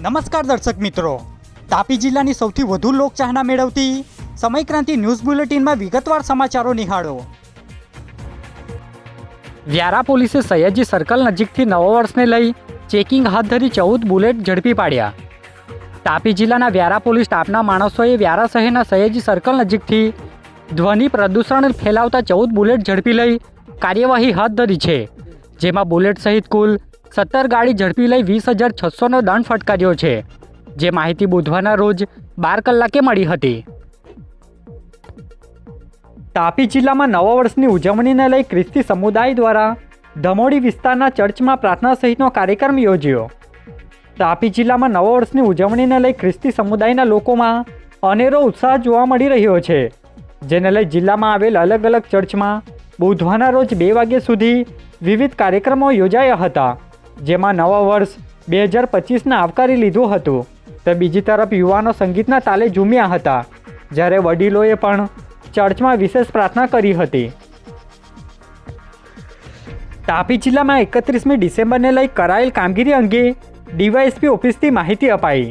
નમસ્કાર દર્શક મિત્રો, તાપી જિલ્લાની સૌથી વધુ લોકચાહના મેળવતી સમયક્રાંતિ ન્યૂઝ બુલેટિનમાં વિગતવાર સમાચારો નિહાળો। વ્યારા પોલીસે સયાજી સર્કલ નજીકથી નવા વર્ષને લઈ ચેકિંગ હાથ ધરી 14 બુલેટ ઝડપી પાડ્યા। તાપી જિલ્લાના વ્યારા પોલીસ સ્ટાફના માણસોએ વ્યારા શહેરના સયાજી સર્કલ નજીકથી ધ્વનિ પ્રદૂષણ ફેલાવતા 14 બુલેટ ઝડપી લઈ કાર્યવાહી હાથ ધરી છે, જેમાં બુલેટ સહિત કુલ 17 ગાડી ઝડપી લઈ 20,600નો દંડ ફટકાર્યો છે, જે માહિતી બુધવારના રોજ 12 કલાકે મળી હતી। તાપી જિલ્લામાં નવા વર્ષની ઉજવણીને લઈ ખ્રિસ્તી સમુદાય દ્વારા ધમોડી વિસ્તારના ચર્ચમાં પ્રાર્થના સહિતનો કાર્યક્રમ યોજ્યો। તાપી જિલ્લામાં નવા વર્ષની ઉજવણીને લઈ ખ્રિસ્તી સમુદાયના લોકોમાં અનેરો ઉત્સાહ જોવા મળી રહ્યો છે, જેને લઈ જિલ્લામાં આવેલ અલગ અલગ ચર્ચમાં બુધવારના રોજ 2 વાગ્યા સુધી વિવિધ કાર્યક્રમો યોજાયા હતા, જેમાં નવા વર્ષ 2025ને આવકારી લીધું હતું, તો બીજી તરફ યુવાનો સંગીતના તાલે ઝૂમ્યા હતા, જ્યારે વડીલોએ પણ ચર્ચમાં વિશેષ પ્રાર્થના કરી હતી। તાપી જિલ્લામાં 31મી ડિસેમ્બરને લઈ કરાયેલ કામગીરી અંગે ડીવાયએસપી ઓફિસથી માહિતી અપાઈ।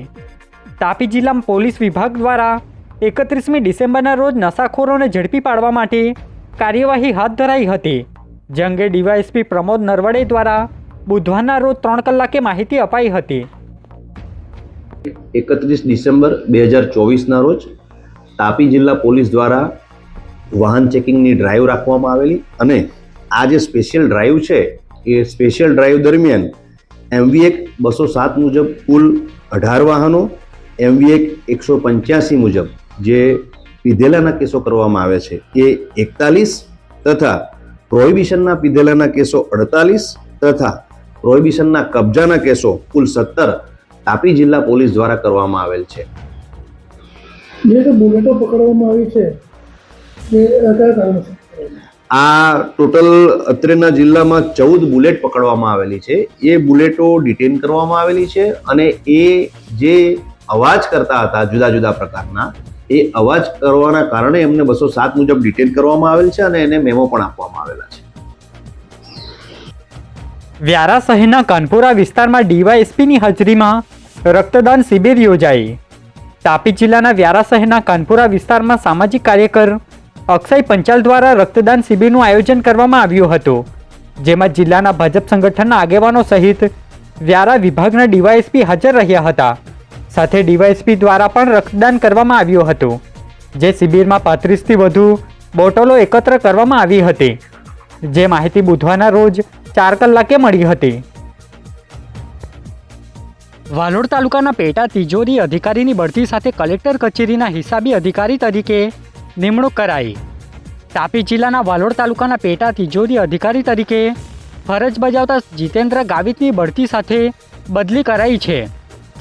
તાપી જિલ્લા પોલીસ વિભાગ દ્વારા 31મી ડિસેમ્બરના રોજ નશાખોરોને ઝડપી પાડવા માટે કાર્યવાહી હાથ ધરાઈ હતી, જે અંગે ડીવાયએસપી પ્રમોદ નરવડે દ્વારા બુધવારના રોજ 3 કલાકે માહિતી અપાઈ હતી। 31 ડિસેમ્બર 2024ના રોજ તાપી જિલ્લા પોલીસ દ્વારા વાહન ચેકિંગની ડ્રાઈવ રાખવામાં આવેલી અને આ જે સ્પેશિયલ ડ્રાઈવ છે એ સ્પેશિયલ ડ્રાઈવ દરમિયાન MV Act 207 મુજબ કુલ 18 વાહનો, MV Act 185 મુજબ જે પીધેલાના કેસો કરવામાં આવે છે એ 41 તથા પ્રોહિબિશનના પીધેલાના કેસો 48 તથા પ્રોહિબિશનના કબજાના કેસો કુલ 17 તાપી જિલ્લા પોલીસ દ્વારા કરવામાં આવેલ છે। જે બુલેટો પકડવામાં આવી છે તે કયા કારણોસર? આ ટોટલ અત્રેના જિલ્લામાં 14 બુલેટ પકડવામાં આવેલી છે। એ બુલેટો ડિટેન કરવામાં આવેલી છે અને એ જે અવાજ કરતા હતા જુદા જુદા પ્રકારના, એ અવાજ કરવાના કારણે એમને 207 મુજબ ડિટેન કરવામાં આવેલ છે અને એને મેમો પણ આપવામાં આવેલા છે। વ્યારા શહેરના કાનપુરા વિસ્તારમાં ડીવાયએસપીની હાજરીમાં રક્તદાન શિબિર યોજાઈ। તાપી જિલ્લાના વ્યારા શહેરના કાનપુરા વિસ્તારમાં સામાજિક કાર્યકર અક્ષય પંચાલ દ્વારા રક્તદાન શિબિરનું આયોજન કરવામાં આવ્યું હતું, જેમાં જિલ્લાના ભાજપ સંગઠનના આગેવાનો સહિત વ્યારા વિભાગના ડીવાયએસપી હાજર રહ્યા હતા। સાથે ડીવાયએસપી દ્વારા પણ રક્તદાન કરવામાં આવ્યું હતું, જે શિબિરમાં 35થી વધુ બોટલો એકત્ર કરવામાં આવી હતી, જે માહિતી બુધવારના રોજ 4 કલાકે મળી હતી। વાલોડ તાલુકાના પેટા તિજોરી અધિકારીની બઢતી સાથે કલેક્ટર કચેરીના હિસાબી અધિકારી તરીકે નિમણૂક કરાઈ। તાપી જિલ્લાના વાલોડ તાલુકાના પેટા તિજોરી અધિકારી તરીકે ફરજ બજાવતા જીતેન્દ્ર ગાવિતની બઢતી સાથે બદલી કરાઈ છે,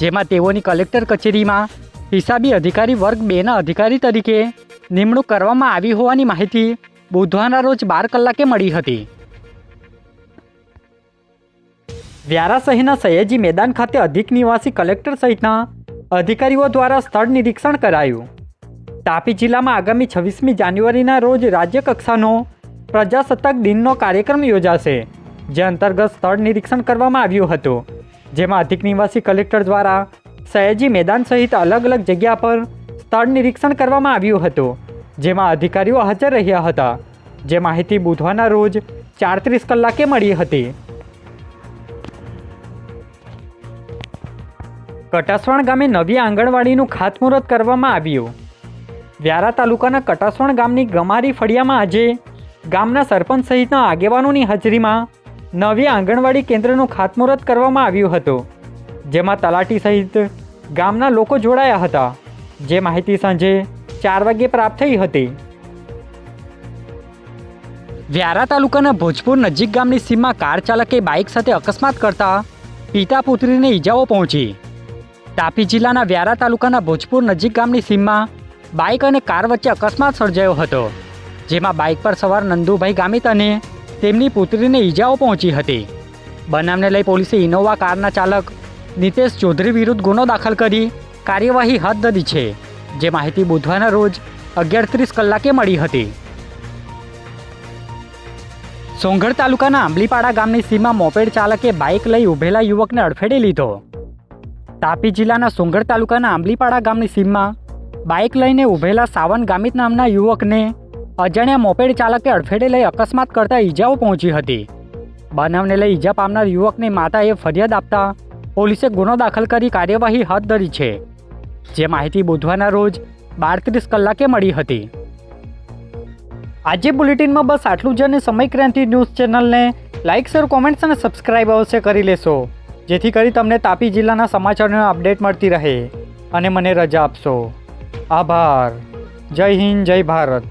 જેમાં તેઓની કલેક્ટર કચેરીમાં હિસાબી અધિકારી વર્ગ 2ના અધિકારી તરીકે નિમણૂક કરવામાં આવી હોવાની માહિતી બુધવારના રોજ 12 કલાકે મળી હતી। વ્યારા શહેરના સયાજી મેદાન ખાતે અધિક નિવાસી કલેક્ટર સહિતના અધિકારીઓ દ્વારા સ્થળ નિરીક્ષણ કરાયું। તાપી જિલ્લામાં આગામી 26મી જાન્યુઆરીના રોજ રાજ્ય કક્ષાનો પ્રજાસત્તાક દિનનો કાર્યક્રમ યોજાશે, જે અંતર્ગત સ્થળ નિરીક્ષણ કરવામાં આવ્યું હતું, જેમાં અધિક નિવાસી કલેક્ટર દ્વારા સયાજી મેદાન સહિત અલગ અલગ જગ્યા પર સ્થળ નિરીક્ષણ કરવામાં આવ્યું હતું, જેમાં અધિકારીઓ હાજર રહ્યા હતા, જે માહિતી બુધવારના રોજ 4:30 કલાકે મળી હતી। કટાસવાણ ગામે નવી આંગણવાડીનું ખાતમુહૂર્ત કરવામાં આવ્યું। વ્યારા તાલુકાના કટાસવાણ ગામની ગમારી ફળિયામાં આજે ગામના સરપંચ સહિતના આગેવાનોની હાજરીમાં નવી આંગણવાડી કેન્દ્રનું ખાતમુહૂર્ત કરવામાં આવ્યું હતું, જેમાં તલાટી સહિત ગામના લોકો જોડાયા હતા, જે માહિતી સાંજે 4 વાગ્યે પ્રાપ્ત થઈ હતી। વ્યારા તાલુકાના ભોજપુર નજીક ગામની સીમમાં કાર ચાલકે બાઇક સાથે અકસ્માત કરતા પિતા પુત્રીને ઈજાઓ પહોંચી। તાપી જિલ્લાના વ્યારા તાલુકાના ભોજપુર નજીક ગામની સીમમાં બાઇક અને કાર વચ્ચે અકસ્માત સર્જાયો હતો, જેમાં બાઇક પર સવાર નંદુભાઈ ગામિત અને તેમની પુત્રીને ઈજાઓ પહોંચી હતી। બનાવને લઈ પોલીસે ઇનોવા કારના ચાલક નિતેશ ચૌધરી વિરુદ્ધ ગુનો દાખલ કરી કાર્યવાહી હાથ ધરી છે, જે માહિતી બુધવારના રોજ 11:30 કલાકે મળી હતી। સોંગઢ તાલુકાના આંબલીપાડા ગામની સીમમાં મોપેડ ચાલકે બાઇક લઈ ઊભેલા યુવકને અડફેટે લીધો। તાપી જિલ્લાના સોંગઢ તાલુકાના આંબલીપાડા ગામની સીમમાં બાઇક લઈને ઊભેલા સાવન ગામિત નામના યુવકને અજાણ્યા મોપેડ ચાલકે અડફેટે લઈ અકસ્માત કરતા ઈજાઓ પહોંચી હતી. બનાવને લઈ ઈજા પામનાર યુવકની માતાએ ફરિયાદ આપતા પોલીસે ગુનો દાખલ કરી કાર્યવાહી હાથ ધરી છે, જે માહિતી બુધવારના રોજ 12:30 કલાકે મળી હતી. આજે બુલેટિનમાં બસ આટલું જ અને સમય ક્રાંતિ ન્યૂઝ ચેનલને લાઇક, શેર, કોમેન્ટ્સ અને સબસ્ક્રાઇબ અવશ્ય કરી લેશો, જેથી કરી તમને તાપી જિલ્લાના સમાચારોનો અપડેટ મળતી રહે અને મને રજા આપશો. આભાર. જય હિન્દ, જય ભારત.